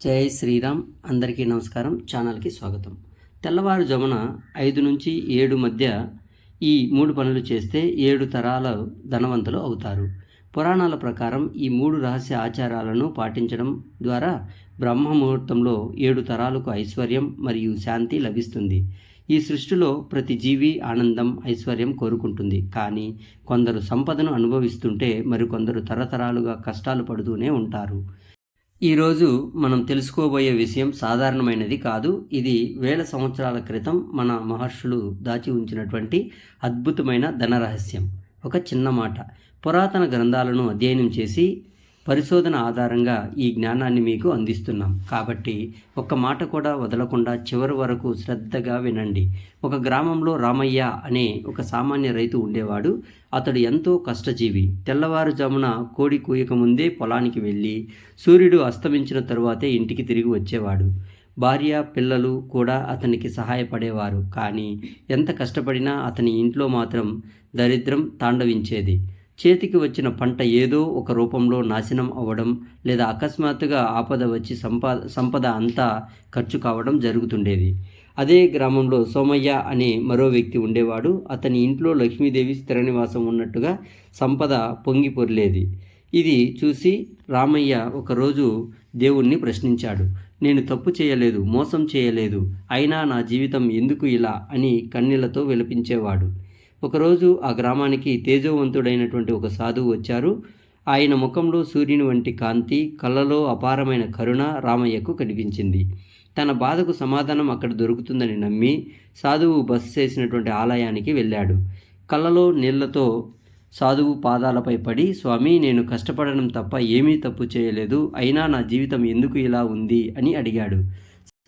జై శ్రీరామ్. అందరికీ నమస్కారం. ఛానల్కి స్వాగతం. తెల్లవారుజామున 5 నుంచి 7 మధ్య ఈ 3 పనులు చేస్తే 7 తరాల ధనవంతులు అవుతారు. పురాణాల ప్రకారం ఈ 3 రహస్య ఆచారాలను పాటించడం ద్వారా బ్రహ్మ ముహూర్తంలో 7 తరాలకు ఐశ్వర్యం మరియు శాంతి లభిస్తుంది. ఈ సృష్టిలో ప్రతి జీవి ఆనందం, ఐశ్వర్యం కోరుకుంటుంది. కానీ కొందరు సంపదను అనుభవిస్తుంటే మరికొందరు తరతరాలుగా కష్టాలు పడుతూనే ఉంటారు. ఈరోజు మనం తెలుసుకోబోయే విషయం సాధారణమైనది కాదు. ఇది వేల సంవత్సరాల క్రితం మన మహర్షులు దాచి ఉంచినటువంటి అద్భుతమైన ధన రహస్యం. ఒక చిన్న మాట. పురాతన గ్రంథాలను అధ్యయనం చేసి పరిశోధన ఆధారంగా ఈ జ్ఞానాన్ని మీకు అందిస్తున్నాం. కాబట్టి ఒక్క మాట కూడా వదలకుండా చివరి వరకు శ్రద్ధగా వినండి. ఒక గ్రామంలో రామయ్య అనే ఒక సామాన్య రైతు ఉండేవాడు. అతడు ఎంతో కష్టజీవి. తెల్లవారుజామున కోడి కూయక ముందే పొలానికి వెళ్ళి సూర్యుడు అస్తమించిన తరువాతే ఇంటికి తిరిగి వచ్చేవాడు. భార్య, పిల్లలు కూడా అతనికి సహాయపడేవారు. కానీ ఎంత కష్టపడినా అతని ఇంట్లో మాత్రం దరిద్రం తాండవించేది. చేతికి వచ్చిన పంట ఏదో ఒక రూపంలో నాశనం అవ్వడం, లేదా అకస్మాత్తుగా ఆపద వచ్చి సంపద అంతా ఖర్చు కావడం జరుగుతుండేది. అదే గ్రామంలో సోమయ్య అనే మరో వ్యక్తి ఉండేవాడు. అతని ఇంట్లో లక్ష్మీదేవి స్థిర నివాసం ఉన్నట్టుగా సంపద పొంగి పొర్లేది. ఇది చూసి రామయ్య ఒకరోజు దేవుణ్ణి ప్రశ్నించాడు. నేను తప్పు చేయలేదు, మోసం చేయలేదు, అయినా నా జీవితం ఎందుకు ఇలా అని కన్నీళ్లతో విలపించేవాడు. ఒకరోజు ఆ గ్రామానికి తేజోవంతుడైనటువంటి ఒక సాధువు వచ్చారు. ఆయన ముఖంలో సూర్యుని వంటి కాంతి, కళ్ళలో అపారమైన కరుణ రామయ్యకు కనిపించింది. తన బాధకు సమాధానం అక్కడ దొరుకుతుందని నమ్మి సాధువు బస చేసినటువంటి ఆలయానికి వెళ్ళాడు. కళ్ళలో నీళ్లతో సాధువు పాదాలపై పడి, స్వామి, నేను కష్టపడడం తప్ప ఏమీ తప్పు చేయలేదు, అయినా నా జీవితం ఎందుకు ఇలా ఉంది అని అడిగాడు.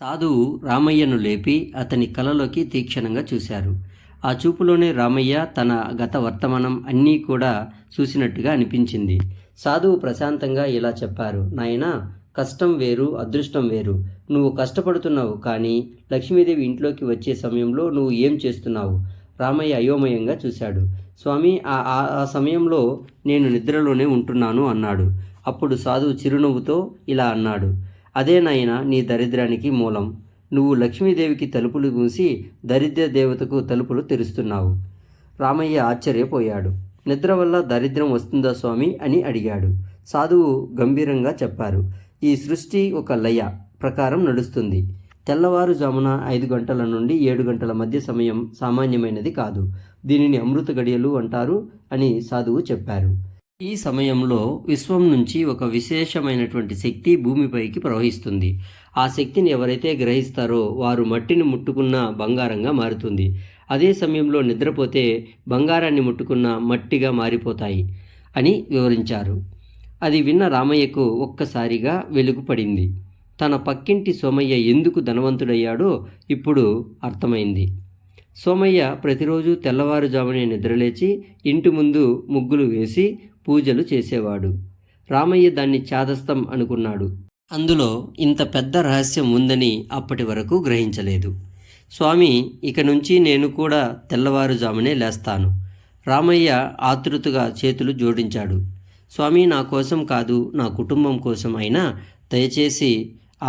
సాధువు రామయ్యను లేపి అతని కళ్ళలోకి తీక్షణంగా చూశారు. ఆ చూపులోనే రామయ్య తన గత వర్తమానం అన్నీ కూడా చూసినట్టుగా అనిపించింది. సాధువు ప్రశాంతంగా ఇలా చెప్పారు. నాయనా, కష్టం వేరు, అదృష్టం వేరు. నువ్వు కష్టపడుతున్నావు, కానీ లక్ష్మీదేవి ఇంట్లోకి వచ్చే సమయంలో నువ్వు ఏం చేస్తున్నావు? రామయ్య అయోమయంగా చూశాడు. స్వామి, ఆ సమయంలో నేను నిద్రలోనే ఉంటున్నాను అన్నాడు. అప్పుడు సాధువు చిరునవ్వుతో ఇలా అన్నాడు. అదే నాయనా నీ దరిద్రానికి మూలం. నువ్వు లక్ష్మీదేవికి తలుపులు మూసి దరిద్ర దేవతకు తలుపులు తెరుస్తున్నావు. రామయ్య ఆశ్చర్యపోయాడు. నిద్ర వల్ల దరిద్రం వస్తుందా స్వామి అని అడిగాడు. సాధువు గంభీరంగా చెప్పారు. ఈ సృష్టి ఒక లయ ప్రకారం నడుస్తుంది. తెల్లవారుజామున 5 గంటల నుండి 7 గంటల మధ్య సమయం సామాన్యమైనది కాదు. దీనిని అమృత గడియలు అంటారు అని సాధువు చెప్పారు. ఈ సమయంలో విశ్వం నుంచి ఒక విశేషమైనటువంటి శక్తి భూమిపైకి ప్రవహిస్తుంది. ఆ శక్తిని ఎవరైతే గ్రహిస్తారో వారు మట్టిని ముట్టుకున్న బంగారంగా మారుతుంది. అదే సమయంలో నిద్రపోతే బంగారాన్ని ముట్టుకున్న మట్టిగా మారిపోతాయి అని వివరించారు. అది విన్న రామయ్యకు ఒక్కసారిగా వెలుగు పడింది. తన పక్కింటి సోమయ్య ఎందుకు ధనవంతుడయ్యాడో ఇప్పుడు అర్థమైంది. సోమయ్య ప్రతిరోజు తెల్లవారుజామునే నిద్రలేచి ఇంటి ముందు ముగ్గులు వేసి పూజలు చేసేవాడు. రామయ్య దాన్ని చాదస్తం అనుకున్నాడు. అందులో ఇంత పెద్ద రహస్యం ఉందని అప్పటి వరకు గ్రహించలేదు. స్వామి, ఇక నుంచి నేను కూడా తెల్లవారుజామునే లేస్తాను. రామయ్య ఆతృతగా చేతులు జోడించాడు. స్వామి, నా కోసం కాదు, నా కుటుంబం కోసం అయినా దయచేసి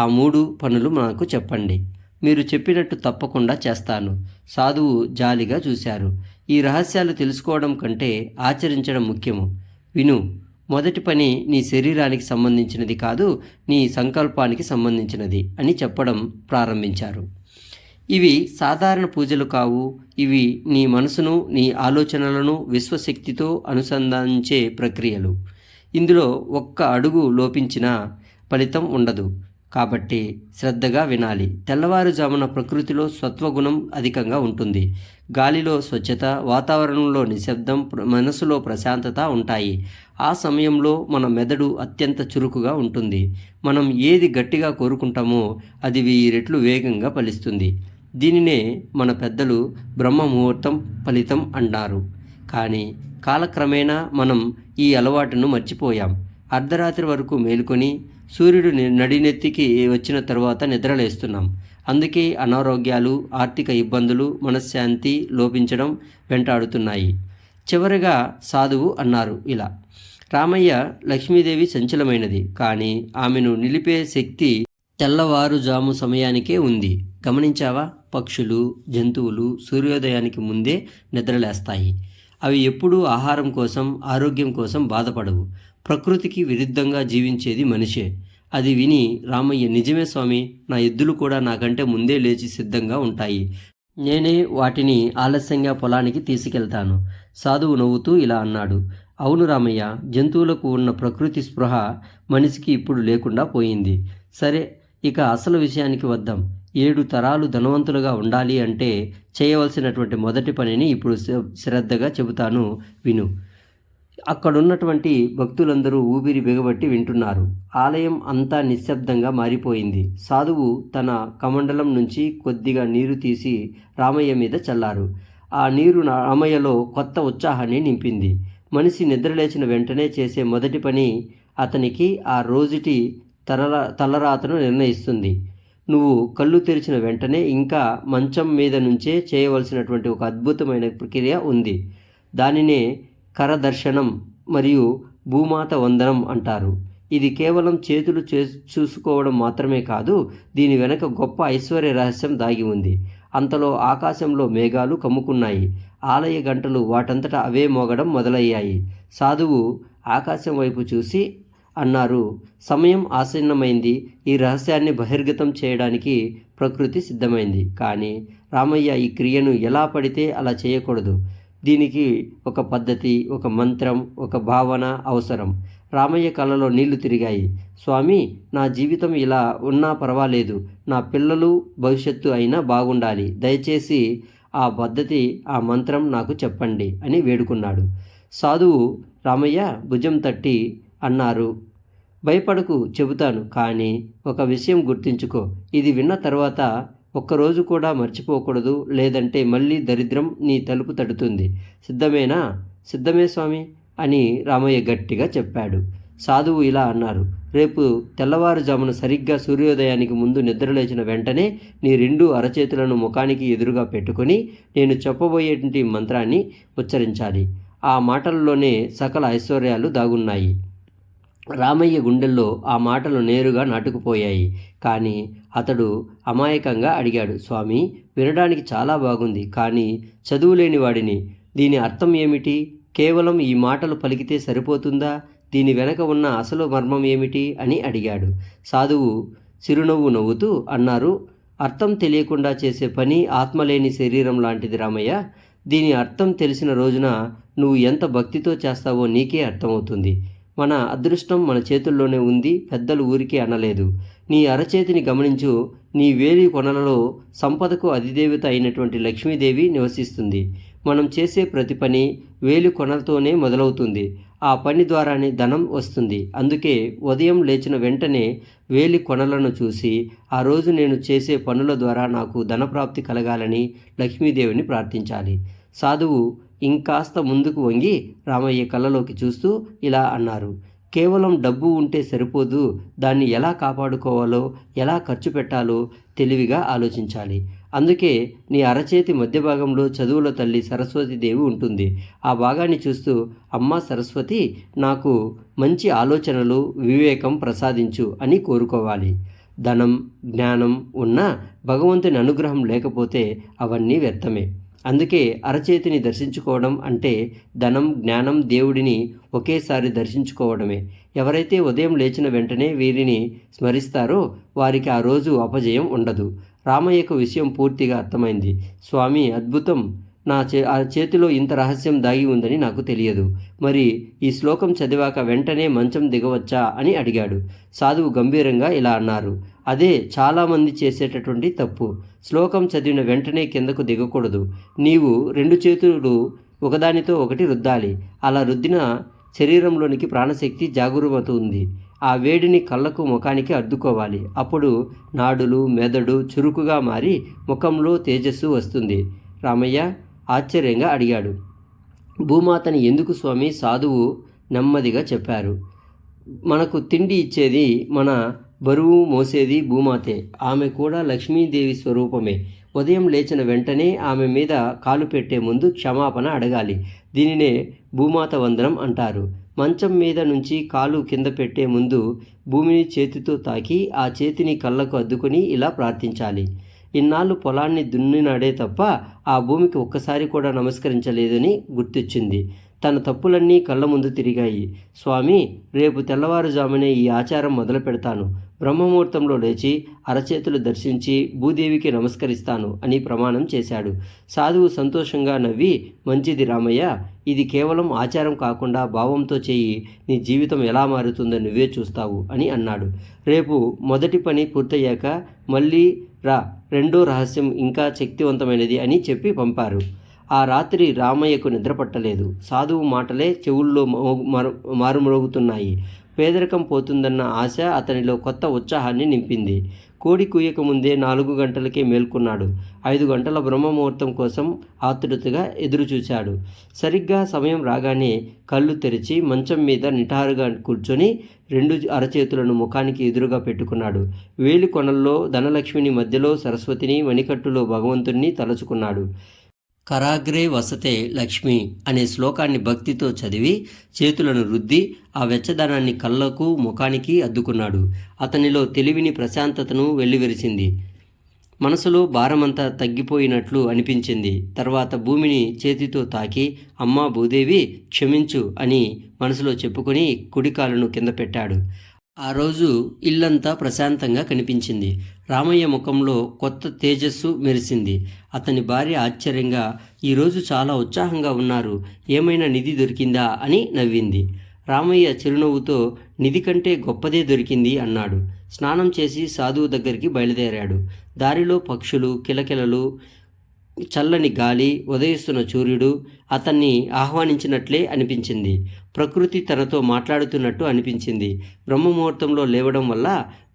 ఆ 3 పనులు నాకు చెప్పండి. మీరు చెప్పినట్టు తప్పకుండా చేస్తాను. సాధువు జాలిగా చూశారు. ఈ రహస్యాలు తెలుసుకోవడం కంటే ఆచరించడం ముఖ్యము. విను. మొదటి పని నీ శరీరానికి సంబంధించినది కాదు, నీ సంకల్పానికి సంబంధించినది అని చెప్పడం ప్రారంభించారు. ఇవి సాధారణ పూజలు కావు. ఇవి నీ మనసును, నీ ఆలోచనలను విశ్వశక్తితో అనుసంధానించే ప్రక్రియలు. ఇందులో ఒక్క అడుగు లోపించినా ఫలితం ఉండదు. కాబట్టి శ్రద్ధగా వినాలి. తెల్లవారుజామున ప్రకృతిలో సత్వగుణం అధికంగా ఉంటుంది. గాలిలో స్వచ్ఛత, వాతావరణంలో నిశ్శబ్దం, మనసులో ప్రశాంతత ఉంటాయి. ఆ సమయంలో మన మెదడు అత్యంత చురుకుగా ఉంటుంది. మనం ఏది గట్టిగా కోరుకుంటామో అది 1000 రెట్లు వేగంగా ఫలిస్తుంది. దీనినే మన పెద్దలు బ్రహ్మ ముహూర్తం ఫలితం అన్నారు. కానీ కాలక్రమేణా మనం ఈ అలవాటును మర్చిపోయాం. అర్ధరాత్రి వరకు మేలుకొని సూర్యుడు నడినెత్తికి వచ్చిన తరువాత నిద్రలేస్తున్నాం. అందుకే అనారోగ్యాలు, ఆర్థిక ఇబ్బందులు, మనశ్శాంతి లోపించడం వెంటాడుతున్నాయి. చివరిగా సాధువు అన్నారు ఇలా. రామయ్య, లక్ష్మీదేవి చంచలమైనది, కానీ ఆమెను నిలిపే శక్తి తెల్లవారుజాము సమయానికే ఉంది. గమనించావా? పక్షులు, జంతువులు సూర్యోదయానికి ముందే నిద్రలేస్తాయి. అవి ఎప్పుడూ ఆహారం కోసం, ఆరోగ్యం కోసం బాధపడవు. ప్రకృతికి విరుద్ధంగా జీవించేది మనిషే. అది విని రామయ్య, నిజమే స్వామి, నా ఎద్దులు కూడా నాకంటే ముందే లేచి సిద్ధంగా ఉంటాయి. నేనే వాటిని ఆలస్యంగా పొలానికి తీసుకెళ్తాను. సాధువు నవ్వుతూ ఇలా అన్నాడు. అవును రామయ్య, జంతువులకు ఉన్న ప్రకృతి స్పృహ మనిషికి ఇప్పుడు లేకుండా పోయింది. సరే, ఇక అసలు విషయానికి వద్దాం. 7 తరాలు ధనవంతులుగా ఉండాలి అంటే చేయవలసినటువంటి మొదటి పనిని ఇప్పుడు శ్రద్ధగా చెబుతాను, విను. అక్కడున్నటువంటి భక్తులందరూ ఊపిరి బిగబట్టి వింటున్నారు. ఆలయం అంతా నిశ్శబ్దంగా మారిపోయింది. సాధువు తన కమండలం నుంచి కొద్దిగా నీరు తీసి రామయ్య మీద చల్లారు. ఆ నీరు రామయ్యలో కొత్త ఉత్సాహాన్ని నింపింది. మనిషి నిద్రలేచిన వెంటనే చేసే మొదటి పని అతనికి ఆ రోజుటి తలరాతను నిర్ణయిస్తుంది. నువ్వు కళ్ళు తెరిచిన వెంటనే ఇంకా మంచం మీద నుంచే చేయవలసినటువంటి ఒక అద్భుతమైన ప్రక్రియ ఉంది. దానినే కరదర్శనం మరియు భూమాత వందనం అంటారు. ఇది కేవలం చేతులు చూసుకోవడం మాత్రమే కాదు, దీని వెనక గొప్ప ఐశ్వర్య రహస్యం దాగి ఉంది. అంతలో ఆకాశంలో మేఘాలు కమ్ముకున్నాయి. ఆలయ గంటలు వాటంతటా అవే మోగడం మొదలయ్యాయి. సాధువు ఆకాశం వైపు చూసి అన్నారు, సమయం ఆసన్నమైంది. ఈ రహస్యాన్ని బహిర్గతం చేయడానికి ప్రకృతి సిద్ధమైంది. కానీ రామయ్య, ఈ క్రియను ఎలా పడితే అలా చేయకూడదు. దీనికి ఒక పద్ధతి, ఒక మంత్రం, ఒక భావన అవసరం. రామయ్య కళ్ళలో నీళ్లు తిరిగాయి. స్వామి, నా జీవితం ఇలా ఉన్నా పర్వాలేదు. నా పిల్లలు భవిష్యత్తు అయినా బాగుండాలి. దయచేసి ఆ పద్ధతి, ఆ మంత్రం నాకు చెప్పండి అని వేడుకున్నాడు. సాధువు రామయ్య భుజం తట్టి అన్నారు, భయపడకు, చెబుతాను. కానీ ఒక విషయం గుర్తుంచుకో. ఇది విన్న తర్వాత ఒక్కరోజు కూడా మర్చిపోకూడదు, లేదంటే మళ్ళీ దరిద్రం నీ తలుపు తడుతుంది. సిద్ధమేనా? సిద్ధమే స్వామి అని రామయ్య గట్టిగా చెప్పాడు. సాధువు ఇలా అన్నారు, రేపు తెల్లవారుజామున సరిగ్గా సూర్యోదయానికి ముందు నిద్రలేచిన వెంటనే నీ 2 అరచేతులను ముఖానికి ఎదురుగా పెట్టుకొని నేను చెప్పబోయేటువంటి మంత్రాన్ని ఉచ్చరించాలి. ఆ మాటల్లోనే సకల ఐశ్వర్యాలు దాగున్నాయి. రామయ్య గుండెల్లో ఆ మాటలు నేరుగా నాటుకుపోయాయి. కానీ అతడు అమాయకంగా అడిగాడు, స్వామి, వినడానికి చాలా బాగుంది, కానీ చదువులేని వాడిని. దీని అర్థం ఏమిటి? కేవలం ఈ మాటలు పలికితే సరిపోతుందా? దీని వెనక ఉన్న అసలు మర్మం ఏమిటి అని అడిగాడు. సాధువు చిరునవ్వు నవ్వుతూ అన్నారు, అర్థం తెలియకుండా చేసే పని ఆత్మలేని శరీరం లాంటిది రామయ్య. దీని అర్థం తెలిసిన రోజున నువ్వు ఎంత భక్తితో చేస్తావో నీకే అర్థమవుతుంది. మన అదృష్టం మన చేతుల్లోనే ఉంది, పెద్దలు ఊరికే అనలేదు. నీ అరచేతిని గమనించు. నీ వేలి కొనలలో సంపదకు అధిదేవత అయినటువంటి లక్ష్మీదేవి నివసిస్తుంది. మనం చేసే ప్రతి పని వేలి కొనలతోనే మొదలవుతుంది. ఆ పని ద్వారానే ధనం వస్తుంది. అందుకే ఉదయం లేచిన వెంటనే వేలి కొనలను చూసి, ఆ రోజు నేను చేసే పనుల ద్వారా నాకు ధనప్రాప్తి కలగాలని లక్ష్మీదేవిని ప్రార్థించాలి. సాధువు ఇంకాస్త ముందుకు వంగి రామయ్య కళ్ళలోకి చూస్తూ ఇలా అన్నారు, కేవలం డబ్బు ఉంటే సరిపోదు. దాన్ని ఎలా కాపాడుకోవాలో, ఎలా ఖర్చు పెట్టాలో తెలివిగా ఆలోచించాలి. అందుకే నీ అరచేతి మధ్య భాగంలో చదువుల తల్లి సరస్వతీదేవి ఉంటుంది. ఆ భాగాన్ని చూస్తూ, అమ్మా సరస్వతి, నాకు మంచి ఆలోచనలు, వివేకం ప్రసాదించు అని కోరుకోవాలి. ధనం, జ్ఞానం ఉన్నా భగవంతుని అనుగ్రహం లేకపోతే అవన్నీ వ్యర్థమే. అందుకే అరచేతిని దర్శించుకోవడం అంటే ధనం, జ్ఞానం, దేవుడిని ఒకేసారి దర్శించుకోవడమే. ఎవరైతే ఉదయం లేచిన వెంటనే వీరిని స్మరిస్తారో వారికి ఆ రోజు అపజయం ఉండదు. రామయ్యకు విషయం పూర్తిగా అర్థమైంది. స్వామి, అద్భుతం. నా చేతిలో ఇంత రహస్యం దాగి ఉందని నాకు తెలియదు. మరి ఈ శ్లోకం చదివాక వెంటనే మంచం దిగవచ్చా అని అడిగాడు. సాధువు గంభీరంగా ఇలా అన్నారు, అదే చాలామంది చేసేటటువంటి తప్పు. శ్లోకం చదివిన వెంటనే కిందకు దిగకూడదు. నీవు 2 చేతులు ఒకదానితో ఒకటి రుద్దాలి. అలా రుద్దిన శరీరంలోనికి ప్రాణశక్తి జాగృతమవుతుంది. ఆ వేడిని కళ్ళకు, ముఖానికి అద్దుకోవాలి. అప్పుడు నాడులు, మెదడు చురుకుగా మారి ముఖంలో తేజస్సు వస్తుంది. రామయ్య ఆశ్చర్యంగా అడిగాడు, భూమాతని ఎందుకు స్వామి? సాధువు నెమ్మదిగా చెప్పారు, మనకు తిండి ఇచ్చేది, మన బరువు మోసేది భూమాతే. ఆమె కూడా లక్ష్మీదేవి స్వరూపమే. ఉదయం లేచిన వెంటనే ఆమె మీద కాలు పెట్టే ముందు క్షమాపణ అడగాలి. దీనినే భూమాత వందనం అంటారు. మంచం మీద నుంచి కాలు కింద పెట్టే ముందు భూమిని చేతితో తాకి ఆ చేతిని కళ్ళకు అద్దుకొని ఇలా ప్రార్థించాలి. ఇన్నాళ్ళు పొలాన్ని దున్నినాడే తప్ప ఆ భూమికి ఒక్కసారి కూడా నమస్కరించలేదని గుర్తొచ్చింది. తన తప్పులన్నీ కళ్ళ ముందు తిరిగాయి. స్వామి, రేపు తెల్లవారుజామునే ఈ ఆచారం మొదలు పెడతాను. బ్రహ్మముహూర్తంలో లేచి అరచేతులు దర్శించి భూదేవికి నమస్కరిస్తాను అని ప్రమాణం చేశాడు. సాధువు సంతోషంగా నవ్వి, మంచిది రామయ్య, ఇది కేవలం ఆచారం కాకుండా భావంతో చేయి, నీ జీవితం ఎలా మారుతుందో నువ్వే చూస్తావు అని అన్నాడు. రేపు మొదటి పని పూర్తయ్యాక మళ్ళీ రా, రెండో రహస్యం ఇంకా శక్తివంతమైనది అని చెప్పి పంపారు. ఆ రాత్రి రామయ్యకు నిద్రపట్టలేదు. సాధువు మాటలే చెవుల్లో మారుమ్రోగుతున్నాయి. పేదరికం పోతుందన్న ఆశ అతనిలో కొత్త ఉత్సాహాన్ని నింపింది. కోడి కూయక ముందే 4 గంటలకే మేల్కొన్నాడు. 5 గంటల బ్రహ్మముహూర్తం కోసం ఆతృతగా ఎదురుచూశాడు. సరిగ్గా సమయం రాగానే కళ్ళు తెరిచి మంచం మీద నిటారుగా కూర్చొని 2 అరచేతులను ముఖానికి ఎదురుగా పెట్టుకున్నాడు. వేలి కొనల్లో ధనలక్ష్మిని, మధ్యలో సరస్వతిని, మణికట్టులో భగవంతుణ్ణి తలుచుకున్నాడు. కరాగ్రే వసతే లక్ష్మి అనే శ్లోకాన్ని భక్తితో చదివి చేతులను రుద్ది ఆ వెచ్చదనాన్ని కళ్ళకు, ముఖానికి అద్దుకున్నాడు. అతనిలో తెలివిని, ప్రశాంతతను వెల్లివిరిసింది. మనసులో భారమంతా తగ్గిపోయినట్లు అనిపించింది. తర్వాత భూమిని చేతితో తాకి, అమ్మా భూదేవి, క్షమించు అని మనసులో చెప్పుకొని కుడికాలును కింద పెట్టాడు. ఆ రోజు ఇల్లంతా ప్రశాంతంగా కనిపించింది. రామయ్య ముఖంలో కొత్త తేజస్సు మెరిసింది. అతని భార్య ఆశ్చర్యంగా, ఈరోజు చాలా ఉత్సాహంగా ఉన్నారు, ఏమైనా నిధి దొరికిందా అని నవ్వింది. రామయ్య చిరునవ్వుతో, నిధి కంటే గొప్పదే దొరికింది అన్నాడు. స్నానం చేసి సాధువు దగ్గరికి బయలుదేరాడు. దారిలో పక్షులు, కిలకిలలు, చల్లని గాలి, ఉదయిస్తున్న సూర్యుడు అతన్ని ఆహ్వానించినట్లే అనిపించింది. ప్రకృతి తనతో మాట్లాడుతున్నట్టు అనిపించింది. బ్రహ్మముహూర్తంలో లేవడం వల్ల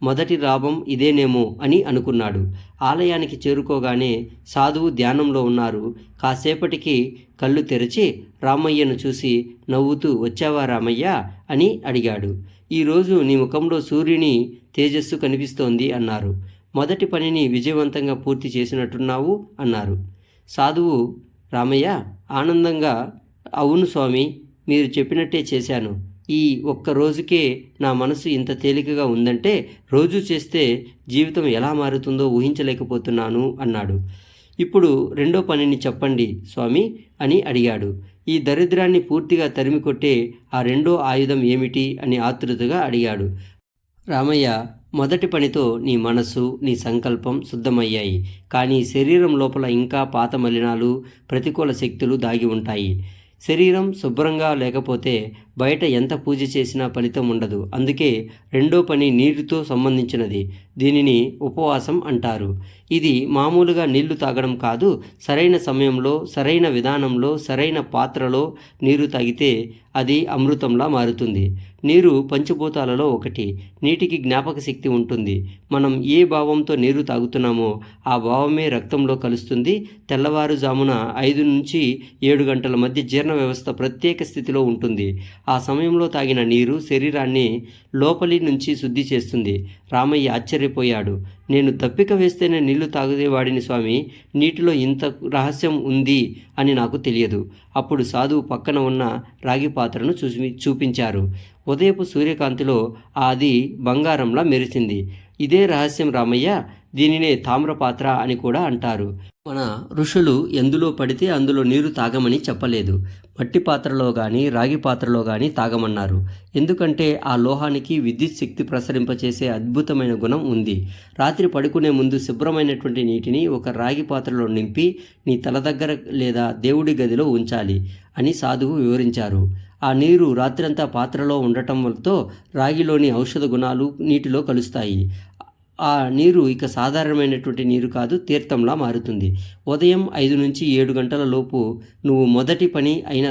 మొదటి లాభం ఇదేనేమో అని అనుకున్నాడు. ఆలయానికి చేరుకోగానే సాధువు ధ్యానంలో ఉన్నారు. కాసేపటికి కళ్ళు తెరిచి రామయ్యను చూసి నవ్వుతూ, వచ్చావా రామయ్య అని అడిగాడు. ఈరోజు నీ ముఖంలో సూర్యుని తేజస్సు కనిపిస్తోంది అన్నారు. మొదటి పనిని విజయవంతంగా పూర్తి చేసినట్టున్నావు అన్నారు. సాధువు, రామయ్య ఆనందంగా, అవును స్వామి, మీరు చెప్పినట్టే చేశాను. ఈ ఒక్క రోజుకే నా మనసు ఇంత తేలికగా ఉందంటే రోజు చేస్తే జీవితం ఎలా మారుతుందో ఊహించలేకపోతున్నాను అన్నాడు. ఇప్పుడు రెండో పనిని చెప్పండి స్వామి అని అడిగాడు. ఈ దరిద్రాన్ని పూర్తిగా తరిమికొట్టే ఆ రెండో ఆయుధం ఏమిటి అని ఆతృతగా అడిగాడు. రామయ్య, మొదటి పనితో నీ మనస్సు, నీ సంకల్పం శుద్ధమయ్యాయి. కానీ శరీరం లోపల ఇంకా పాత మలినాలు, ప్రతికూల శక్తులు దాగి ఉంటాయి. శరీరం శుభ్రంగా లేకపోతే బయట ఎంత పూజ చేసినా ఫలితం ఉండదు. అందుకే రెండో పని నీరుతో సంబంధించినది. దీనిని ఉపవాసం అంటారు. ఇది మామూలుగా నీళ్లు తాగడం కాదు. సరైన సమయంలో, సరైన విధానంలో, సరైన పాత్రలో నీరు తాగితే అది అమృతంలా మారుతుంది. నీరు పంచభూతాలలో ఒకటి. నీటికి జ్ఞాపక శక్తి ఉంటుంది. మనం ఏ భావంతో నీరు తాగుతున్నామో ఆ భావమే రక్తంలో కలుస్తుంది. తెల్లవారుజామున 5 నుంచి 7 గంటల మధ్య జీర్ణ వ్యవస్థ ప్రత్యేక స్థితిలో ఉంటుంది. ఆ సమయంలో తాగిన నీరు శరీరాన్ని లోపలి నుంచి శుద్ధి చేస్తుంది. రామయ్య ఆశ్చర్యపోయాడు. నేను దప్పిక వేస్తేనే నీళ్లు తాగేవాడిని స్వామి, నీటిలో ఇంత రహస్యం ఉంది అని నాకు తెలియదు. అప్పుడు సాధువు పక్కన ఉన్న రాగి పాత్రను చూపించారు. ఉదయపు సూర్యకాంతిలో అది బంగారంలా మెరిసింది. ఇదే రహస్యం రామయ్య, దీనినే తామ్రపాత్ర అని కూడా అంటారు. మన ఋషులు ఎందులో పడితే అందులో నీరు తాగమని చెప్పలేదు. మట్టి పాత్రలో కానీ, రాగి పాత్రలో కానీ తాగమన్నారు. ఎందుకంటే ఆ లోహానికి విద్యుత్ శక్తి ప్రసరింపచేసే అద్భుతమైన గుణం ఉంది. రాత్రి పడుకునే ముందు శుభ్రమైనటువంటి నీటిని ఒక రాగి పాత్రలో నింపి నీ తల దగ్గర లేదా దేవుడి గదిలో ఉంచాలి అని సాధువు వివరించారు. ఆ నీరు రాత్రంతా పాత్రలో ఉండటంతో రాగిలోని ఔషధ గుణాలు నీటిలో కలుస్తాయి. ఆ నీరు ఇక సాధారణమైనటువంటి నీరు కాదు, తీర్థంలా మారుతుంది. ఉదయం 5 నుంచి 7 గంటల లోపు నువ్వు మొదటి పని అయిన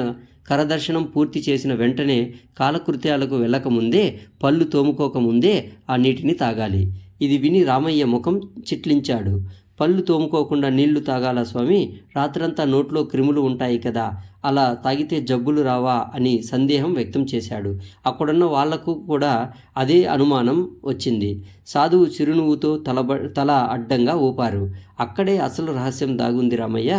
కరదర్శనం పూర్తి చేసిన వెంటనే కాలకృత్యాలకు వెళ్ళకముందే, పళ్ళు తోముకోకముందే ఆ నీటిని తాగాలి. ఇది విని రామయ్య ముఖం చిట్లించాడు. పళ్ళు తోముకోకుండా నీళ్లు తాగాలా స్వామి? రాత్రంతా నోట్లో క్రిములు ఉంటాయి కదా, అలా తాగితే జబ్బులు రావా అని సందేహం వ్యక్తం చేశాడు. అక్కడున్న వాళ్లకు కూడా అదే అనుమానం వచ్చింది. సాధువు చిరునవ్వుతో తల అడ్డంగా ఊపారు. అక్కడే అసలు రహస్యం దాగుంది రామయ్య.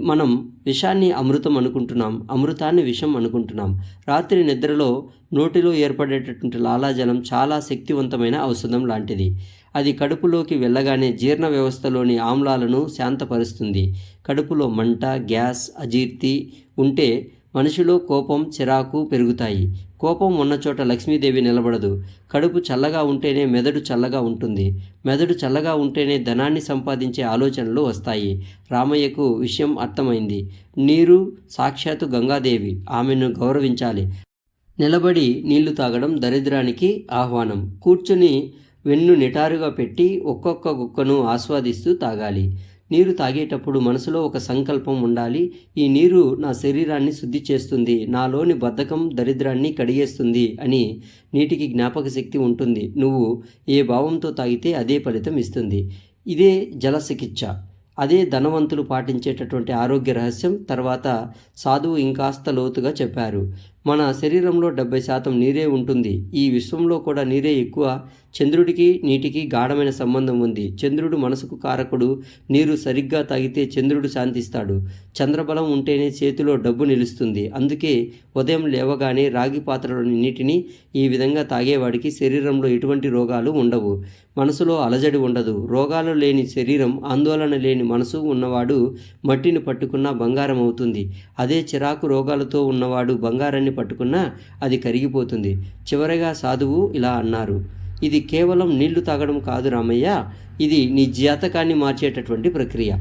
మనం విషాన్ని అమృతం అనుకుంటున్నాం, అమృతాన్ని విషం అనుకుంటున్నాం. రాత్రి నిద్రలో నోటిలో ఏర్పడేటటువంటి లాలాజలం చాలా శక్తివంతమైన ఔషధం లాంటిది. అది కడుపులోకి వెళ్ళగానే జీర్ణ వ్యవస్థలోని ఆమ్లాలను శాంతపరుస్తుంది. కడుపులో మంట, గ్యాస్, అజీర్తి ఉంటే మనిషిలో కోపం, చిరాకు పెరుగుతాయి. కోపం ఉన్న చోట లక్ష్మీదేవి నిలబడదు. కడుపు చల్లగా ఉంటేనే మెదడు చల్లగా ఉంటుంది. మెదడు చల్లగా ఉంటేనే ధనాన్ని సంపాదించే ఆలోచనలు వస్తాయి. రామయ్యకు విషయం అర్థమైంది. నీరు సాక్షాత్తు గంగాదేవి, ఆమెను గౌరవించాలి. నిలబడి నీళ్లు తాగడం దరిద్రానికి ఆహ్వానం. కూర్చుని వెన్ను నిటారుగా పెట్టి ఒక్కొక్క గుక్కను ఆస్వాదిస్తూ తాగాలి. నీరు తాగేటప్పుడు మనసులో ఒక సంకల్పం ఉండాలి. ఈ నీరు నా శరీరాన్ని శుద్ధి చేస్తుంది, నాలోని బద్ధకం, దరిద్రాన్ని కడిగేస్తుంది అని. నీటికి జ్ఞాపక శక్తి ఉంటుంది. నువ్వు ఏ భావంతో తాగితే అదే ఫలితం ఇస్తుంది. ఇదే జలచికిత్స. అదే ధనవంతులు పాటించేటటువంటి ఆరోగ్య రహస్యం. తర్వాత సాధువు ఇంకాస్త లోతుగా చెప్పారు. మన శరీరంలో 70% నీరే ఉంటుంది. ఈ విశ్వంలో కూడా నీరే ఎక్కువ. చంద్రుడికి నీటికి గాఢమైన సంబంధం ఉంది. చంద్రుడు మనసుకు కారకుడు. నీరు సరిగ్గా తాగితే చంద్రుడు శాంతిస్తాడు. చంద్రబలం ఉంటేనే చేతిలో డబ్బు నిలుస్తుంది. అందుకే ఉదయం లేవగానే రాగి పాత్రలోని నీటిని ఈ విధంగా తాగేవాడికి శరీరంలో ఎటువంటి రోగాలు ఉండవు. మనసులో అలజడి ఉండదు. రోగాలు లేని శరీరం, ఆందోళన లేని మనసు ఉన్నవాడు మట్టిని పట్టుకున్నా బంగారం అవుతుంది. అదే చిరాకు రోగాలతో ఉన్నవాడు బంగారాన్ని పట్టుకున్నా అది కరిగిపోతుంది. చివరగా సాధువు ఇలా అన్నారు, ఇది కేవలం నీళ్లు తాగడం కాదు రామయ్య, ఇది నీ జాతకాన్ని మార్చేటటువంటి ప్రక్రియ.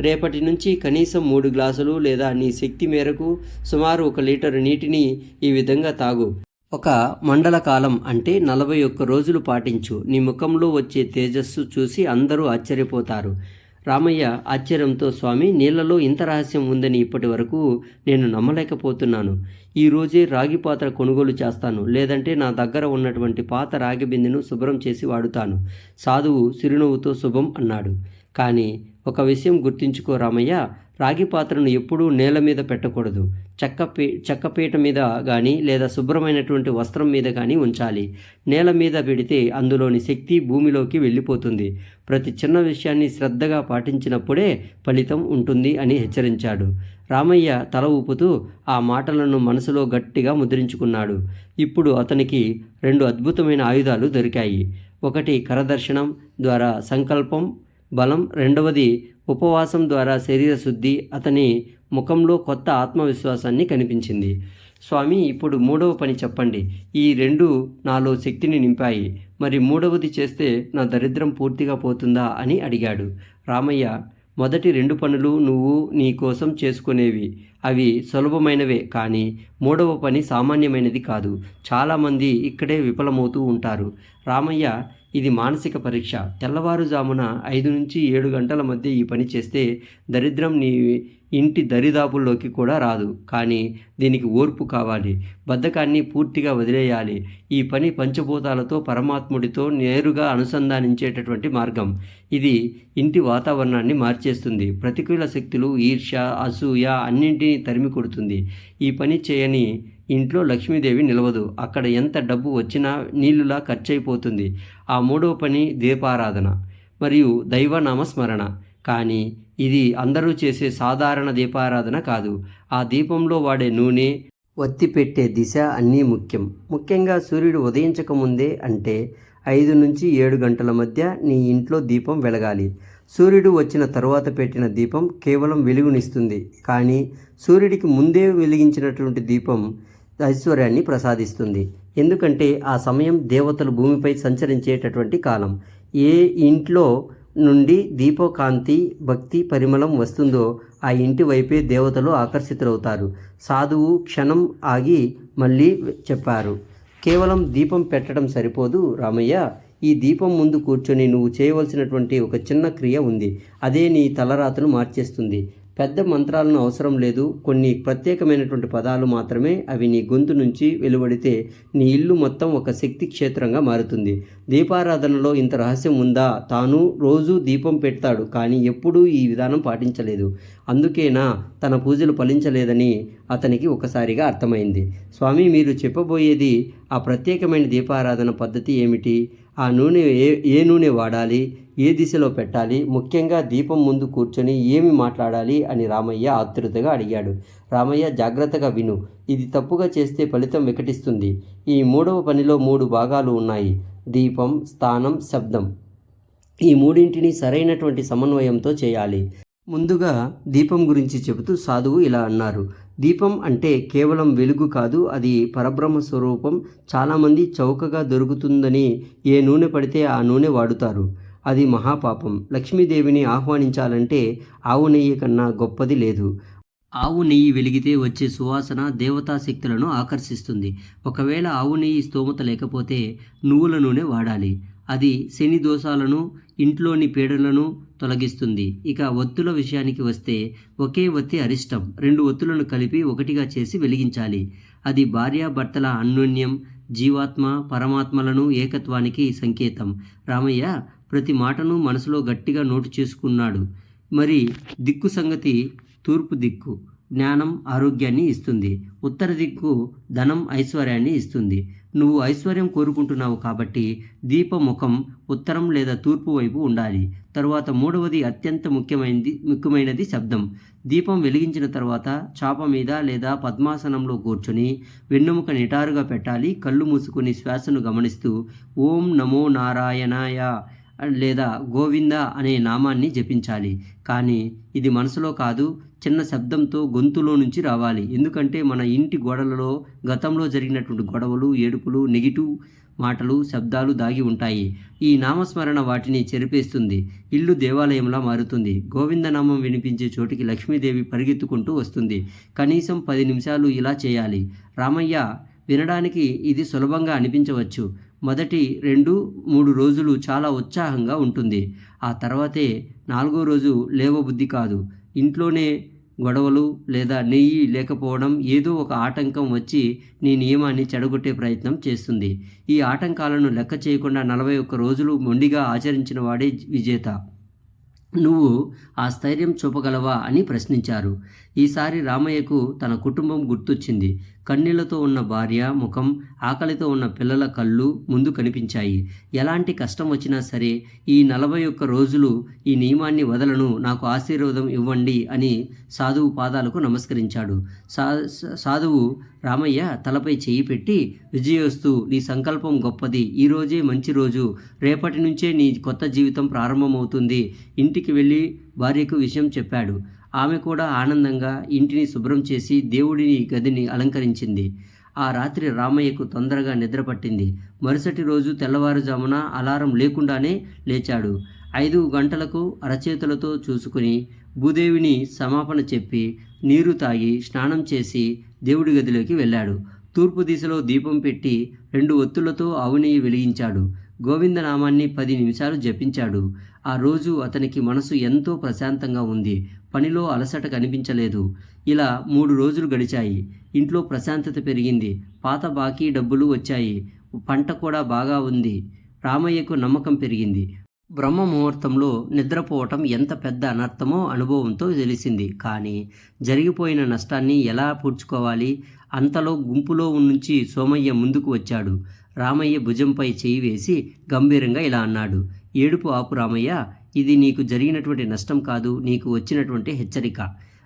రేపటి నుంచి కనీసం 3 గ్లాసులు లేదా నీ శక్తి మేరకు సుమారు 1 లీటరు నీటిని ఈ విధంగా తాగు. ఒక మండల కాలం అంటే 41 రోజులు పాటించు. నీ ముఖంలో వచ్చే తేజస్సు చూసి అందరూ ఆశ్చర్యపోతారు. రామయ్య ఆశ్చర్యంతో, స్వామి, నీళ్లలో ఇంత రహస్యం ఉందని ఇప్పటి వరకు నేను నమ్మలేకపోతున్నాను. ఈరోజే రాగి పాత్ర కొనుగోలు చేస్తాను, లేదంటే నా దగ్గర ఉన్నటువంటి పాత రాగి బిందెను శుభ్రం చేసి వాడుతాను. సాధువు చిరునవ్వుతో శుభం అన్నాడు. కానీ ఒక విషయం గుర్తుంచుకో రామయ్య, రాగి పాత్రను ఎప్పుడూ నేల మీద పెట్టకూడదు. చెక్కపీట మీద కానీ లేదా శుభ్రమైనటువంటి వస్త్రం మీద కానీ ఉంచాలి. నేల మీద పెడితే అందులోని శక్తి భూమిలోకి వెళ్ళిపోతుంది. ప్రతి చిన్న విషయాన్ని శ్రద్ధగా పాటించినప్పుడే ఫలితం ఉంటుంది అని హెచ్చరించాడు. రామయ్య తల ఊపుతూ ఆ మాటలను మనసులో గట్టిగా ముద్రించుకున్నాడు. ఇప్పుడు అతనికి 2 అద్భుతమైన ఆయుధాలు దొరికాయి. ఒకటి కరదర్శనం ద్వారా సంకల్పం బలం, రెండవది ఉపవాసం ద్వారా శరీర శుద్ధి. అతని ముఖంలో కొత్త ఆత్మవిశ్వాసాన్ని కనిపించింది. స్వామి, ఇప్పుడు 3వ పని చెప్పండి. ఈ 2 నాలో శక్తిని నింపాయి. మరి 3వది చేస్తే నా దరిద్రం పూర్తిగా పోతుందా అని అడిగాడు. రామయ్య, మొదటి 2 పనులు నువ్వు నీ కోసం చేసుకునేవి. అవి సులభమైనవే. కానీ 3వ పని సామాన్యమైనది కాదు. చాలామంది ఇక్కడే విఫలమవుతూ ఉంటారు. రామయ్య, ఇది మానసిక పరీక్ష. తెల్లవారుజామున 5 నుంచి 7 గంటల మధ్య ఈ పని చేస్తే దరిద్రం నీ ఇంటి దరిదాపుల్లోకి కూడా రాదు. కానీ దీనికి ఓర్పు కావాలి. బద్ధకాన్ని పూర్తిగా వదిలేయాలి. ఈ పని పంచభూతాలతో, పరమాత్ముడితో నేరుగా అనుసంధానించేటటువంటి మార్గం. ఇది ఇంటి వాతావరణాన్ని మార్చేస్తుంది. ప్రతికూల శక్తులు, ఈర్ష్య, అసూయ అన్నింటినీ తరిమి కొడుతుంది. ఈ పని చేయని ఇంట్లో లక్ష్మీదేవి నిలవదు. అక్కడ ఎంత డబ్బు వచ్చినా నీళ్లులా ఖర్చయిపోతుంది. ఆ 3వ పని దీపారాధన మరియు దైవనామ స్మరణ. కానీ ఇది అందరూ చేసే సాధారణ దీపారాధన కాదు. ఆ దీపంలో వాడే నూనె, ఒత్తి పెట్టే దిశ అన్నీ ముఖ్యం. ముఖ్యంగా సూర్యుడు ఉదయించకముందే అంటే 5 నుంచి 7 గంటల మధ్య నీ ఇంట్లో దీపం వెలగాలి. సూర్యుడు వచ్చిన తరువాత పెట్టిన దీపం కేవలం వెలుగునిస్తుంది. కానీ సూర్యుడికి ముందే వెలిగించినటువంటి దీపం ఐశ్వర్యాన్ని ప్రసాదిస్తుంది. ఎందుకంటే ఆ సమయం దేవతలు భూమిపై సంచరించేటటువంటి కాలం. ఏ ఇంట్లో నుండి దీపకాంతి, భక్తి పరిమళం వస్తుందో ఆ ఇంటి వైపే దేవతలు ఆకర్షితులవుతారు. సాధువు క్షణం ఆగి మళ్ళీ చెప్పారు, కేవలం దీపం పెట్టడం సరిపోదు రామయ్య. ఈ దీపం ముందు కూర్చొని నువ్వు చేయవలసినటువంటి ఒక చిన్న క్రియ ఉంది. అదే నీ తలరాతను మార్చేస్తుంది. పెద్ద మంత్రాలను అవసరం లేదు. కొన్ని ప్రత్యేకమైనటువంటి పదాలు మాత్రమే. అవి నీ గొంతు నుంచి వెలువడితే నీ ఇల్లు మొత్తం ఒక శక్తి క్షేత్రంగా మారుతుంది. దీపారాధనలో ఇంత రహస్యం ఉందా? తాను రోజు దీపం పెడతాడు, కానీ ఎప్పుడూ ఈ విధానం పాటించలేదు. అందుకేనా తన పూజలు ఫలించలేదని అతనికి ఒకసారిగా అర్థమైంది. స్వామి, మీరు చెప్పబోయేది ఆ ప్రత్యేకమైన దీపారాధన పద్ధతి ఏమిటి? ఆ నూనె ఏ నూనె వాడాలి, ఏ దిశలో పెట్టాలి, ముఖ్యంగా దీపం ముందు కూర్చొని ఏమి మాట్లాడాలి అని రామయ్య ఆతృతగా అడిగాడు. రామయ్య, జాగ్రత్తగా విను, ఇది తప్పుగా చేస్తే ఫలితం వికటిస్తుంది. ఈ 3వ పనిలో 3 భాగాలు ఉన్నాయి: దీపం, స్థానం, శబ్దం. ఈ మూడింటిని సరైనటువంటి సమన్వయంతో చేయాలి. ముందుగా దీపం గురించి చెబుతూ సాధువు ఇలా అన్నారు: దీపం అంటే కేవలం వెలుగు కాదు, అది పరబ్రహ్మ స్వరూపం. చాలామంది చౌకగా దొరుకుతుందని ఏ నూనె పడితే ఆ నూనె వాడుతారు. అది మహాపాపం. లక్ష్మీదేవిని ఆహ్వానించాలంటే ఆవు నెయ్యి కన్నా గొప్పది లేదు. ఆవు నెయ్యి వెలిగితే వచ్చే సువాసన దేవతా శక్తులను ఆకర్షిస్తుంది. ఒకవేళ ఆవు నెయ్యి స్తోమత లేకపోతే నువ్వుల నూనె వాడాలి. అది శని దోషాలను, ఇంట్లోని పీడలను తొలగిస్తుంది. ఇక ఒత్తుల విషయానికి వస్తే ఒకే ఒత్తి అరిష్టం. 2 ఒత్తులను కలిపి ఒకటిగా చేసి వెలిగించాలి. అది భార్యాభర్తల అన్యోన్యం, జీవాత్మ పరమాత్మలను ఏకత్వానికి సంకేతం. రామయ్య ప్రతి మాటను మనసులో గట్టిగా నోటు చేసుకున్నాడు. మరి దిక్కు సంగతి: తూర్పు దిక్కు జ్ఞానం, ఆరోగ్యాన్ని ఇస్తుంది. ఉత్తర దిక్కు ధనం, ఐశ్వర్యాన్ని ఇస్తుంది. నువ్వు ఐశ్వర్యం కోరుకుంటున్నావు కాబట్టి దీపముఖం ఉత్తరం లేదా తూర్పు వైపు ఉండాలి. తరువాత 3వది అత్యంత ముఖ్యమైనది శబ్దం. దీపం వెలిగించిన తర్వాత చాప మీద లేదా పద్మాసనంలో కూర్చొని వెన్నెముక నిటారుగా పెట్టాలి. కళ్ళు మూసుకొని శ్వాసను గమనిస్తూ ఓం నమో నారాయణాయ లేదా గోవింద అనే నామాన్ని జపించాలి. కానీ ఇది మనసులో కాదు, చిన్న శబ్దంతో గొంతులో నుంచి రావాలి. ఎందుకంటే మన ఇంటి గోడలలో గతంలో జరిగినటువంటి గొడవలు, ఏడుపులు, నెగిటివ్ మాటలు, శబ్దాలు దాగి ఉంటాయి. ఈ నామస్మరణ వాటిని చెరిపేస్తుంది. ఇల్లు దేవాలయంలా మారుతుంది. గోవిందనామం వినిపించే చోటికి లక్ష్మీదేవి పరిగెత్తుకుంటూ వస్తుంది. కనీసం 10 నిమిషాలు ఇలా చేయాలి. రామయ్య, వినడానికి ఇది సులభంగా అనిపించవచ్చు. మొదటి 2-3 రోజులు చాలా ఉత్సాహంగా ఉంటుంది. ఆ తర్వాతే 4వ రోజు లేవబుద్ధి కాదు. ఇంట్లోనే గొడవలు లేదా నెయ్యి లేకపోవడం, ఏదో ఒక ఆటంకం వచ్చి నీ నియమాన్ని చెడగొట్టే ప్రయత్నం చేస్తుంది. ఈ ఆటంకాలను లెక్క చేయకుండా 41 రోజులు మొండిగా ఆచరించిన వాడే విజేత. నువ్వు ఆ స్థైర్యం చూపగలవా అని ప్రశ్నించారు. ఈసారి రామయ్యకు తన కుటుంబం గుర్తొచ్చింది. కన్నీళ్లతో ఉన్న భార్య ముఖం, ఆకలితో ఉన్న పిల్లల కళ్ళు ముందు కనిపించాయి. ఎలాంటి కష్టం వచ్చినా సరే ఈ 41 రోజులు ఈ నియమాన్ని వదలను, నాకు ఆశీర్వాదం ఇవ్వండి అని సాధువు పాదాలకు నమస్కరించాడు. సాధువు రామయ్య తలపై చేయి పెట్టి, విజయోస్తు, నీ సంకల్పం గొప్పది, ఈరోజే మంచి రోజు, రేపటి నుంచే నీ కొత్త జీవితం ప్రారంభమవుతుంది. ఇంటికి వెళ్ళి భార్యకు విషయం చెప్పాడు. ఆమె కూడా ఆనందంగా ఇంటిని శుభ్రం చేసి దేవుడిని గదిని అలంకరించింది. ఆ రాత్రి రామయ్యకు తొందరగా నిద్ర పట్టింది. మరుసటి రోజు తెల్లవారుజామున అలారం లేకుండానే లేచాడు. 5 గంటలకు అరచేతులతో చూసుకుని భూదేవిని సమాపన చెప్పి నీరు తాగి స్నానం చేసి దేవుడి గదిలోకి వెళ్ళాడు. తూర్పు దిశలో దీపం పెట్టి 2 ఒత్తులతో ఆవు నెయ్యి వెలిగించాడు. గోవిందనామాన్ని 10 నిమిషాలు జపించాడు. ఆ రోజు అతనికి మనసు ఎంతో ప్రశాంతంగా ఉంది. పనిలో అలసట కనిపించలేదు. ఇలా 3 రోజులు గడిచాయి. ఇంట్లో ప్రశాంతత పెరిగింది. పాత బాకీ డబ్బులు వచ్చాయి. పంట కూడా బాగా ఉంది. రామయ్యకు నమ్మకం పెరిగింది. బ్రహ్మ ముహూర్తంలో నిద్రపోవటం ఎంత పెద్ద అనర్థమో అనుభవంతో తెలిసింది. కానీ జరిగిపోయిన నష్టాన్ని ఎలా పూడ్చుకోవాలి? అంతలో గుంపులో నుంచి సోమయ్య ముందుకు వచ్చాడు. రామయ్య భుజంపై చేయి వేసి గంభీరంగా ఇలా అన్నాడు: ఏడుపు ఆపు రామయ్య, ఇది నీకు జరిగినటువంటి నష్టం కాదు, నీకు వచ్చినటువంటి హెచ్చరిక.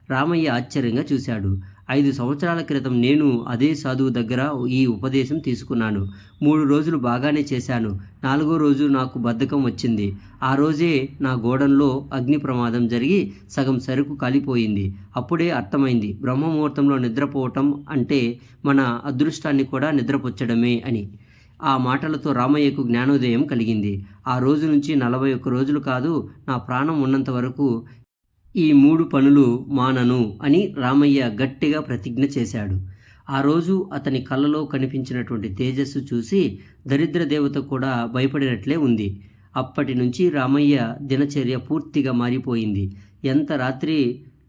రామయ్య ఆశ్చర్యంగా చూశాడు. 5 సంవత్సరాల క్రితం నేను అదే సాధువు దగ్గర ఈ ఉపదేశం తీసుకున్నాను. 3 రోజులు బాగానే చేశాను. 4వ రోజు నాకు బద్ధకం వచ్చింది. ఆ రోజే నా గోడంలో అగ్ని ప్రమాదం జరిగి సగం సరుకు కాలిపోయింది. అప్పుడే అర్థమైంది, బ్రహ్మముహూర్తంలో నిద్రపోవటం అంటే మన అదృష్టాన్ని కూడా నిద్రపుచ్చడమే అని. ఆ మాటలతో రామయ్యకు జ్ఞానోదయం కలిగింది. ఆ రోజు నుంచి 41 రోజులు కాదు, నా ప్రాణం ఉన్నంత వరకు ఈ 3 పనులు మానను అని రామయ్య గట్టిగా ప్రతిజ్ఞ చేశాడు. ఆ రోజు అతని కళ్ళలో కనిపించినటువంటి తేజస్సు చూసి దరిద్ర దేవత కూడా భయపడినట్లే ఉంది. అప్పటి నుంచి రామయ్య దినచర్య పూర్తిగా మారిపోయింది. ఎంత రాత్రి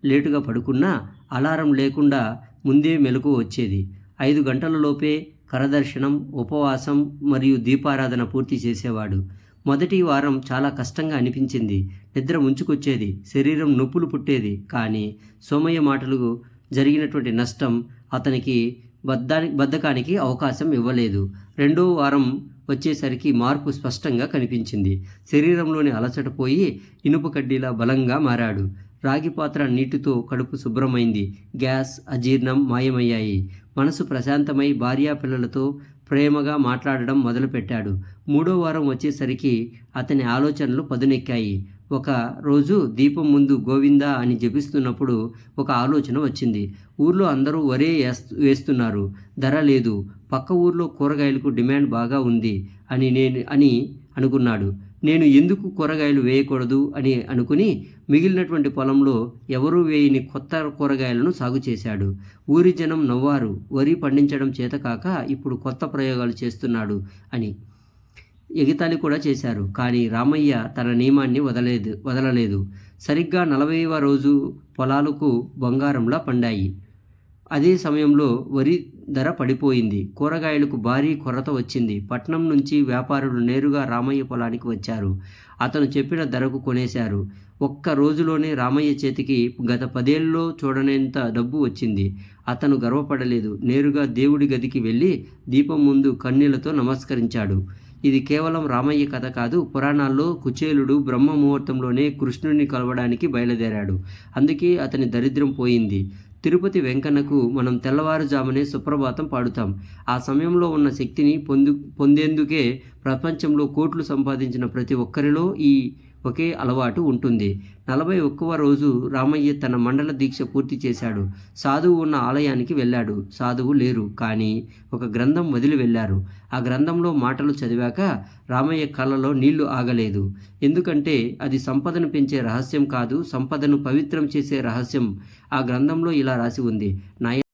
లేటుగా పడుకున్నా అలారం లేకుండా ముందే మెలకువ వచ్చేది. 5 గంటలలోపే కరదర్శనం, ఉపవాసం మరియు దీపారాధన పూర్తి చేసేవాడు. మొదటి వారం చాలా కష్టంగా అనిపించింది. నిద్ర ముంచుకొచ్చేది, శరీరం నొప్పులు పుట్టేది. కానీ సోమయ్య మాటలకు జరిగినటువంటి నష్టం అతనికి బద్ధకానికి అవకాశం ఇవ్వలేదు. రెండో వారం వచ్చేసరికి మార్పు స్పష్టంగా కనిపించింది. శరీరంలోని అలసట పోయి ఇనుప కడ్డీలా బలంగా మారాడు. రాగి పాత్ర నీటితో కడుపు శుభ్రమైంది. గ్యాస్, అజీర్ణం మాయమయ్యాయి. మనసు ప్రశాంతమై భార్యాపిల్లలతో ప్రేమగా మాట్లాడడం మొదలుపెట్టాడు. మూడో వారం వచ్చేసరికి అతని ఆలోచనలు పదునెక్కాయి. ఒక రోజు దీపం ముందు గోవిందా అని జపిస్తున్నప్పుడు ఒక ఆలోచన వచ్చింది. ఊర్లో అందరూ వరే వేస్తున్నారు, ధర లేదు. పక్క ఊర్లో కూరగాయలకు డిమాండ్ బాగా ఉంది అని అనుకున్నాడు. నేను ఎందుకు కూరగాయలు వేయకూడదు అని అనుకుని మిగిలినటువంటి పొలంలో ఎవరూ వేయని కొత్త కూరగాయలను సాగు చేశాడు. ఊరి జనం నవ్వారు. వరి పండించడం చేతకాక ఇప్పుడు కొత్త ప్రయోగాలు చేస్తున్నాడు అని ఎగతాళి కూడా చేశారు. కానీ రామయ్య తన నియమాన్ని వదలలేదు. సరిగ్గా 40వ రోజు పొలాలకు బంగారంలా పండాయి. అదే సమయంలో వరి ధర పడిపోయింది. కూరగాయలకు భారీ కొరత వచ్చింది. పట్నం నుంచి వ్యాపారులు నేరుగా రామయ్య పొలానికి వచ్చారు. అతను చెప్పిన ధరకు కొనేశారు. ఒక్క రోజులోనే రామయ్య చేతికి గత 10 ఏళ్ళలో చూడనంత డబ్బు వచ్చింది. అతను గర్వపడలేదు. నేరుగా దేవుడి గదికి వెళ్ళి దీపం ముందు కన్నీళ్లతో నమస్కరించాడు. ఇది కేవలం రామయ్య కథ కాదు. పురాణాల్లో కుచేలుడు బ్రహ్మ ముహూర్తంలోనే కృష్ణుడిని కలవడానికి బయలుదేరాడు. అందుకే అతని దరిద్రం పోయింది. తిరుపతి వెంకన్నకు మనం తెల్లవారుజామునే సుప్రభాతం పాడుతాం. ఆ సమయంలో ఉన్న శక్తిని పొందేందుకే ప్రపంచంలో కోట్లు సంపాదించిన ప్రతి ఒక్కరిలో ఈ ఒకే అలవాటు ఉంటుంది. 41వ రోజు రామయ్య తన మండల దీక్ష పూర్తి చేశాడు. సాధువు ఉన్న ఆలయానికి వెళ్ళాడు. సాధువు లేరు, కానీ ఒక గ్రంథం వదిలి వెళ్ళారు. ఆ గ్రంథంలో మాటలు చదివాక రామయ్య కళ్ళలో నీళ్లు ఆగలేదు. ఎందుకంటే అది సంపదను పెంచే రహస్యం కాదు, సంపదను పవిత్రం చేసే రహస్యం. ఆ గ్రంథంలో ఇలా రాసి ఉంది: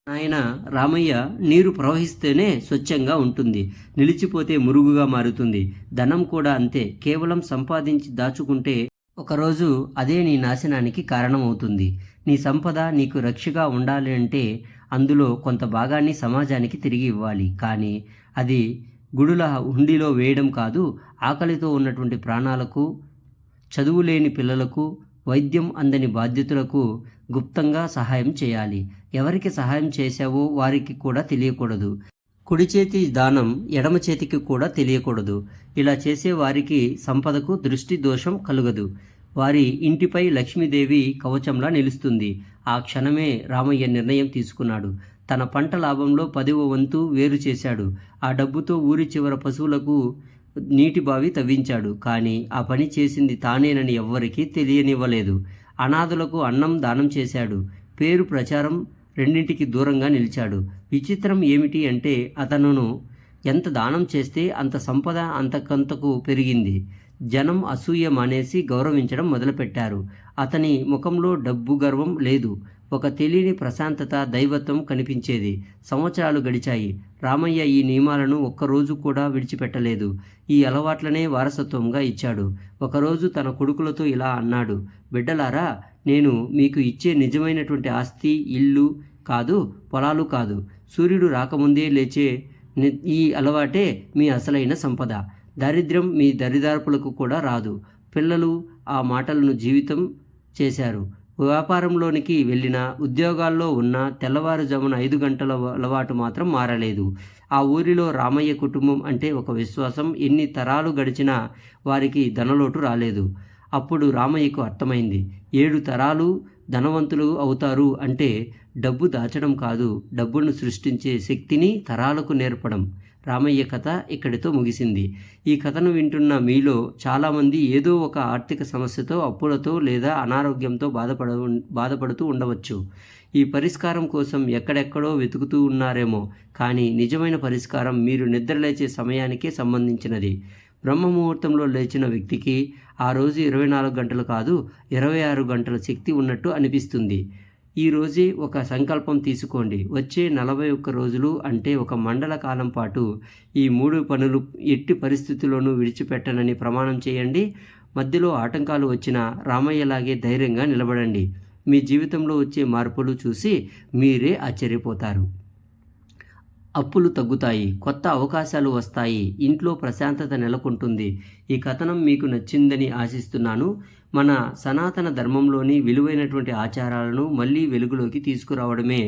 నాయన రామయ్య, నీరు ప్రవహిస్తేనే స్వచ్ఛంగా ఉంటుంది, నిలిచిపోతే మురుగుగా మారుతుంది. ధనం కూడా అంతే. కేవలం సంపాదించి దాచుకుంటే ఒకరోజు అదే నీ నాశనానికి కారణమవుతుంది. నీ సంపద నీకు రక్షగా ఉండాలి అంటే అందులో కొంత భాగాన్ని సమాజానికి తిరిగి ఇవ్వాలి. కానీ అది గుడుల హుండీలో వేయడం కాదు. ఆకలితో ఉన్నటువంటి ప్రాణాలకు, చదువులేని పిల్లలకు, వైద్యం అందని బాధ్యతలకు గుప్తంగా సహాయం చేయాలి. ఎవరికి సహాయం చేశావో వారికి కూడా తెలియకూడదు. కుడి చేతి దానం ఎడమ చేతికి కూడా తెలియకూడదు. ఇలా చేసే వారికి సంపదకు దృష్టి దోషం కలుగదు. వారి ఇంటిపై లక్ష్మీదేవి కవచంలా నిలుస్తుంది. ఆ క్షణమే రామయ్య నిర్ణయం తీసుకున్నాడు. తన పంట లాభంలో 10వ వంతు వేరు చేశాడు. ఆ డబ్బుతో ఊరి చివర పశువులకు నీటి బావి తవ్వించాడు. కానీ ఆ పని చేసింది తానేనని ఎవ్వరికీ తెలియనివ్వలేదు. అనాథులకు అన్నం దానం చేశాడు. పేరు, ప్రచారం రెండింటికి దూరంగా నిలిచాడు. విచిత్రం ఏమిటి అంటే అతనును ఎంత దానం చేస్తే అంత సంపద అంతకంతకు పెరిగింది. జనం అసూయ మానేసి గౌరవించడం మొదలుపెట్టారు. అతని ముఖంలో డబ్బు గర్వం లేదు. ఒక తెలియని ప్రశాంతత, దైవత్వం కనిపించేది. సంవత్సరాలు గడిచాయి. రామయ్య ఈ నియమాలను ఒక్కరోజు కూడా విడిచిపెట్టలేదు. ఈ అలవాట్లనే వారసత్వంగా ఇచ్చాడు. ఒకరోజు తన కొడుకులతో ఇలా అన్నాడు: బిడ్డలారా, నేను మీకు ఇచ్చే నిజమైనటువంటి ఆస్తి ఇల్లు కాదు, పొలాలు కాదు. సూర్యుడు రాకముందే లేచే ఈ అలవాటే మీ అసలైన సంపద. దారిద్ర్యం మీ దరిదాపులకు కూడా రాదు. పిల్లలు ఆ మాటలను జీవితం చేశారు. వ్యాపారంలోనికి వెళ్ళిన, ఉద్యోగాల్లో ఉన్న తెల్లవారుజామున 5 గంటల అలవాటు మాత్రం మారలేదు. ఆ ఊరిలో రామయ్య కుటుంబం అంటే ఒక విశ్వాసం. ఎన్ని తరాలు గడిచినా వారికి ధనలోటు రాలేదు. అప్పుడు రామయ్యకు అర్థమైంది, 7 తరాలు ధనవంతులు అవుతారు అంటే డబ్బు దాచడం కాదు, డబ్బును సృష్టించే శక్తిని తరాలకు నేర్పడం. రామయ్య కథ ఇక్కడితో ముగిసింది. ఈ కథను వింటున్న మీలో చాలామంది ఏదో ఒక ఆర్థిక సమస్యతో, అప్పులతో లేదా అనారోగ్యంతో బాధపడుతూ ఉండవచ్చు. ఈ పరిష్కారం కోసం ఎక్కడెక్కడో వెతుకుతూ ఉన్నారేమో, కానీ నిజమైన పరిష్కారం మీరు నిద్రలేచే సమయానికే సంబంధించినది. బ్రహ్మ ముహూర్తంలో లేచిన వ్యక్తికి ఆ రోజు 24 గంటలు కాదు, 26 గంటల శక్తి ఉన్నట్టు అనిపిస్తుంది. ఈ రోజే ఒక సంకల్పం తీసుకోండి. వచ్చే 41 రోజులు అంటే ఒక మండల కాలం పాటు ఈ 3 పనులు ఎట్టి పరిస్థితుల్లోనూ విడిచిపెట్టనని ప్రమాణం చేయండి. మధ్యలో ఆటంకాలు వచ్చినా రామయ్యలాగే ధైర్యంగా నిలబడండి. మీ జీవితంలో వచ్చే మార్పులు చూసి మీరే ఆశ్చర్యపోతారు. అప్పులు తగ్గుతాయి, కొత్త అవకాశాలు వస్తాయి, ఇంట్లో ప్రశాంతత నెలకొంటుంది. ఈ కథనం మీకు నచ్చిందని ఆశిస్తున్నాను. మన సనాతన ధర్మంలోని విలువైనటువంటి ఆచారాలను మళ్ళీ వెలుగులోకి తీసుకురావడమే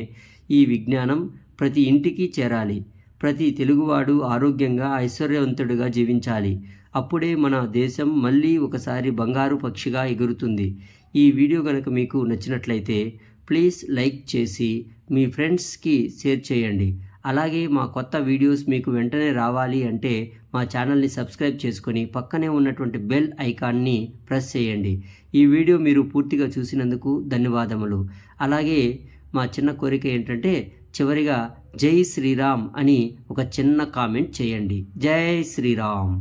ఈ విజ్ఞానం ప్రతి ఇంటికి చేరాలి. ప్రతి తెలుగువాడు ఆరోగ్యంగా ఐశ్వర్యవంతుడిగా జీవించాలి. అప్పుడే మన దేశం మళ్ళీ ఒకసారి బంగారు పక్షిగా ఎగురుతుంది. ఈ వీడియో కనుక మీకు నచ్చినట్లయితే ప్లీజ్ లైక్ చేసి మీ ఫ్రెండ్స్కి షేర్ చేయండి. అలాగే మా కొత్త వీడియోస్ మీకు వెంటనే రావాలి అంటే మా ఛానల్ని సబ్స్క్రైబ్ చేసుకొని పక్కనే ఉన్నటువంటి బెల్ ఐకాన్ని ప్రెస్ చేయండి. ఈ వీడియో మీరు పూర్తిగా చూసినందుకు ధన్యవాదములు. అలాగే మా చిన్న కోరిక ఏంటంటే చివరిగా జై శ్రీరామ్ అని ఒక చిన్న కామెంట్ చేయండి. జై శ్రీరామ్.